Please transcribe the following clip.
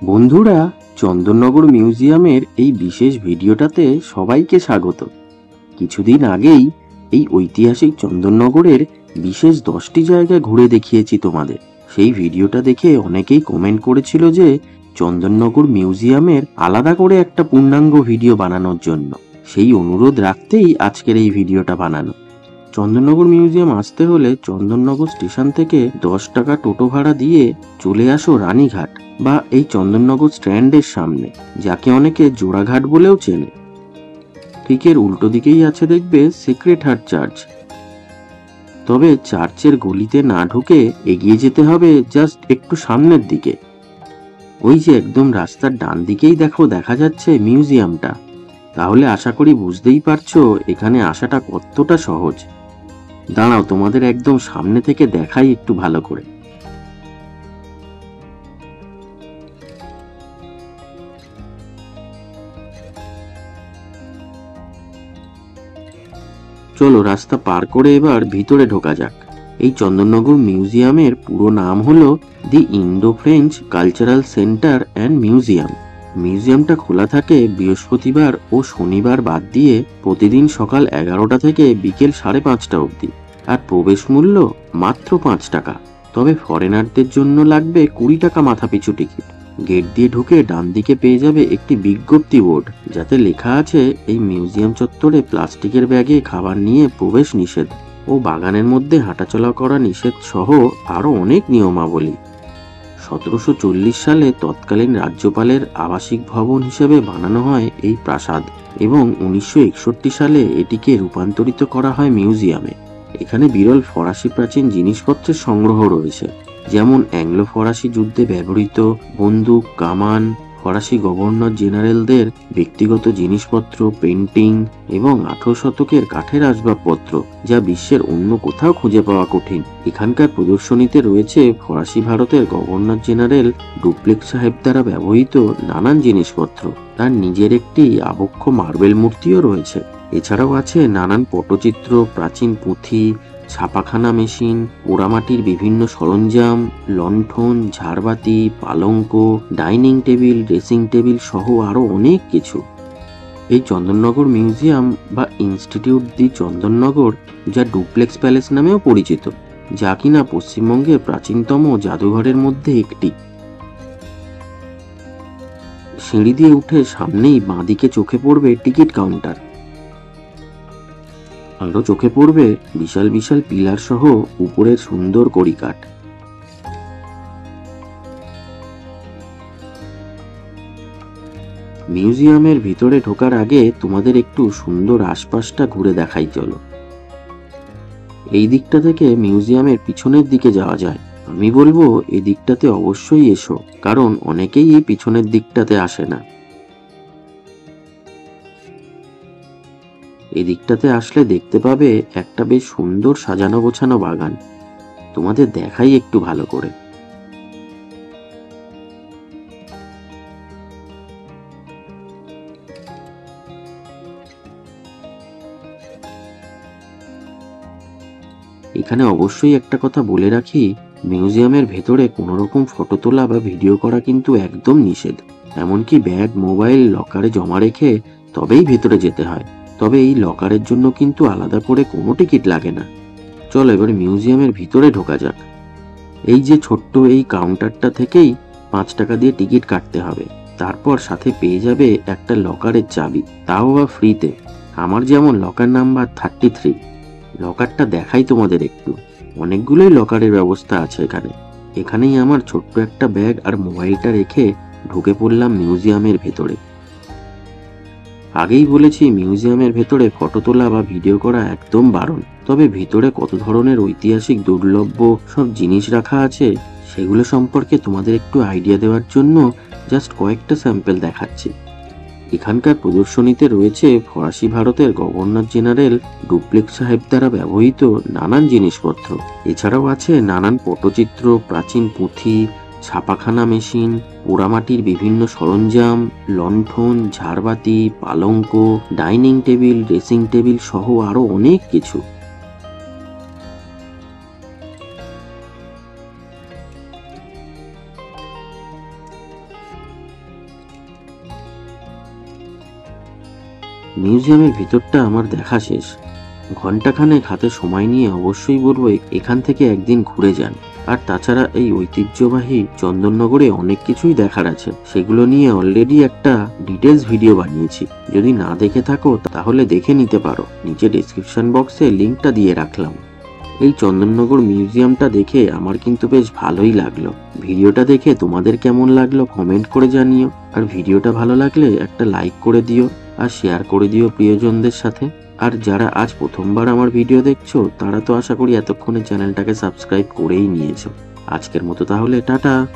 বন্ধুরা, চন্দননগর মিউজিয়ামের এই বিশেষ ভিডিওটাতে সবাইকে স্বাগত। কিছুদিন আগেই এই ঐতিহাসিক চন্দননগরের বিশেষ 10টি জায়গা ঘুরে দেখিয়েছি তোমাদের। সেই ভিডিওটা দেখে অনেকেই কমেন্ট করেছিল যে চন্দননগর মিউজিয়ামের আলাদা করে একটা পূর্ণাঙ্গ ভিডিও বানানোর জন্য। সেই অনুরোধ রাখতেই আজকের এই ভিডিওটা বানানো। চন্দননগর মিউজিয়াম আসতে হলে চন্দননগর স্টেশন থেকে 10 টাকা টোটো ভাড়া দিয়ে চলে আসো রানীঘাট বা এই চন্দননগর স্ট্যান্ডের সামনে, যাকে অনেকে জোড়াঘাট বলেও চেনে। ঠিক এর উল্টো দিকেই আছে দেখবে সিক্রেট হার্ট চার্চ। তবে চার্চের গলিতে না ঢুকে এগিয়ে যেতে হবে জাস্ট একটু সামনের দিকে। ওই যে একদম রাস্তার ডান দিকেই দেখা যাচ্ছে মিউজিয়ামটা। তাহলে আশা করি বুঝতেই পারছো এখানে আসাটা কতটা সহজ। দাঁড়াও, তোমাদের একদম সামনে থেকে দেখাই একটু ভালো করে। চলো রাস্তা পার করে এবার ভিতরে ঢোকা যাক। এই চন্দননগর মিউজিয়ামের পুরো নাম হলো the Indo French cultural centre and museum. মিউজিয়ামটা খোলা থাকে বৃহস্পতিবার ও শনিবার বাদ দিয়ে প্রতিদিন সকাল 11টা থেকে বিকেল 5:30 অবধি। আর প্রবেশ মূল্য মাত্র 5 টাকা। তবে ফরেনারদের জন্য লাগবে 20 টাকা মাথাপিছু টিকিট। গেট দিয়ে ঢুকে ডান দিকে পেয়ে যাবে একটি বিজ্ঞপ্তি বোর্ড, যাতে লেখা আছে এই মিউজিয়াম চত্বরে প্লাস্টিকের ব্যাগে খাবার নিয়ে প্রবেশ নিষেধ ও বাগানের মধ্যে হাঁটাচলা করা নিষেধ সহ আরো অনেক নিয়মাবলী। 1740 সালে তৎকালীন রাজ্যপালের আবাসিক ভবন হিসেবে বানানো হয় এই প্রাসাদ এবং 1961 সালে এটিকে রূপান্তরিত করা হয় মিউজিয়ামে। এখানে বিরল ফরাসি প্রাচীন জিনিসপত্রের সংগ্রহ রয়েছে, যেমন অ্যাংলো ফরাসি যুদ্ধে ব্যবহৃত বন্দুক, কামান, ফরাসি গভর্নর জেনারেলদের ব্যক্তিগত জিনিসপত্র, পেন্টিং এবং 18 শতকের কাঠের আসবাবপত্র, যা বিশ্বের অন্য কোথাও খুঁজে পাওয়া কঠিন। এখানকার প্রদর্শনীতে রয়েছে ফরাসি ভারতের গভর্নর জেনারেল ডুপ্লেক্স সাহেব দ্বারা ব্যবহৃত নানান জিনিসপত্র। তার নিজের একটি আবক্ষ মার্বেল মূর্তিও রয়েছে। এছাড়াও আছে নানান পটচিত্র, প্রাচীন পুঁথি, ছাপাখানা মেশিন, পোড়ামাটির বিভিন্ন সরঞ্জাম, লণ্ঠন, ঝাড়বাতি, পালঙ্ক, ডাইনিং টেবিল, ড্রেসিং টেবিল সহ আরো অনেক কিছু। এই চন্দননগর মিউজিয়াম বা ইনস্টিটিউট দি চন্দননগর, যা ডুপ্লেক্স প্যালেস নামেও পরিচিত, যা কিনা পশ্চিমবঙ্গের প্রাচীনতম জাদুঘরের মধ্যে একটি। সিঁড়ি দিয়ে উঠে সামনেই বাঁদিকে চোখে পড়বে টিকিট কাউন্টার। আরো চোখে পড়বে বিশাল বিশাল পিলার সহ উপরের সুন্দর কড়িকাঠ। মিউজিয়ামের ভিতরে ঢোকার আগে তোমাদের একটু সুন্দর আশপাশটা ঘুরে দেখাই চলো। এই দিকটা থেকে মিউজিয়ামের পিছনের দিকে যাওয়া যায়। আমি বলবো এই দিকটাতে অবশ্যই এসো, কারণ অনেকেই এই পিছনের দিকটাতে আসে না। এই দিকটাতে আসলে দেখতে পাবে একটা বেশ সুন্দর সাজানো গোছানো বাগান। তোমাদের দেখাই একটু ভালো করে। এখানে অবশ্যই একটা কথা বলে রাখি, মিউজিয়ামের ভেতরে কোনো রকম ফটো তোলা বা ভিডিও করা কিন্তু একদম নিষেধ। এমনকি ব্যাগ, মোবাইল লকারে জমা রেখে তবেই ভেতরে যেতে হয়। তবে এই লকারের জন্য কিন্তু আলাদা করে কোনো টিকিট লাগে না। চলো এবার মিউজিয়ামের ভিতরে ঢোকা যাক। এই যে ছোট্ট এই কাউন্টারটা থেকেই 5 টাকা দিয়ে টিকিট কাটতে হবে। তারপর সাথে পেয়ে যাবে একটা লকারের চাবি, তাও বা ফ্রিতে। আমার যেমন লকার নাম্বার 33। লকারটা দেখাই তোমাদের একটু। অনেকগুলোই লকারের ব্যবস্থা আছে এখানে। এখানেই আমার ছোট্ট একটা ব্যাগ আর মোবাইলটা রেখে ঢুকে পড়লাম মিউজিয়ামের ভেতরে। আগেই বলেছি মিউজিয়ামের ভেতরে ফটো তোলা বা ভিডিও করা একদম বারণ। তবে ভিতরে কত ধরনের ঐতিহাসিক দুর্লভ্য সব জিনিস রাখা আছে সেগুলো সম্পর্কে তোমাদের একটু আইডিয়া দেওয়ার জন্য জাস্ট কয়েকটা স্যাম্পল দেখাচ্ছি। এখানকার প্রদর্শনীতে রয়েছে ফরাসি ভারতের গভর্নর জেনারেল ডুপ্লেক্স সাহেব দ্বারা ব্যবহৃত নানান জিনিসপত্র। এছাড়াও আছে নানান পটচিত্র, প্রাচীন পুঁথি, ছাপাখানা মেশিন, পোড়ামাটির বিভিন্ন সরঞ্জাম, লণ্ঠন, ঝাড়বাতি, পালঙ্ক, ডাইনিং টেবিল, ড্রেসিং টেবিল সহ আরো অনেক কিছু। মিউজিয়ামের ভিতরটা আমার দেখা শেষ। ঘন্টাখানেক হাতে সময় নিয়ে অবশ্যই বলবো এখান থেকে একদিন ঘুরে যান। আর তাছাড়া এই ঐতিহ্যবাহী চন্দননগরে অনেক কিছুই দেখার আছে, সেগুলো নিয়ে অলরেডি একটা ডিটেলস ভিডিও বানিয়েছি। যদি না দেখে থাকো তাহলে দেখে নিতে পারো, নিচে ডেসক্রিপশন বক্সে লিঙ্কটা দিয়ে রাখলাম। এই চন্দননগর মিউজিয়ামটা দেখে আমার কিন্তু বেশ ভালোই লাগলো। ভিডিওটা দেখে তোমাদের কেমন লাগলো কমেন্ট করে জানিও। আর ভিডিওটা ভালো লাগলে একটা লাইক করে দিও আর শেয়ার করে দিও প্রিয়জনদের সাথে। আর যারা আজ প্রথমবার আমার ভিডিও দেখছো তারা তো আশা করি এতক্ষণে চ্যানেলটাকে সাবস্ক্রাইব করেই নিয়েছো। আজকের মতো তাহলে টাটা।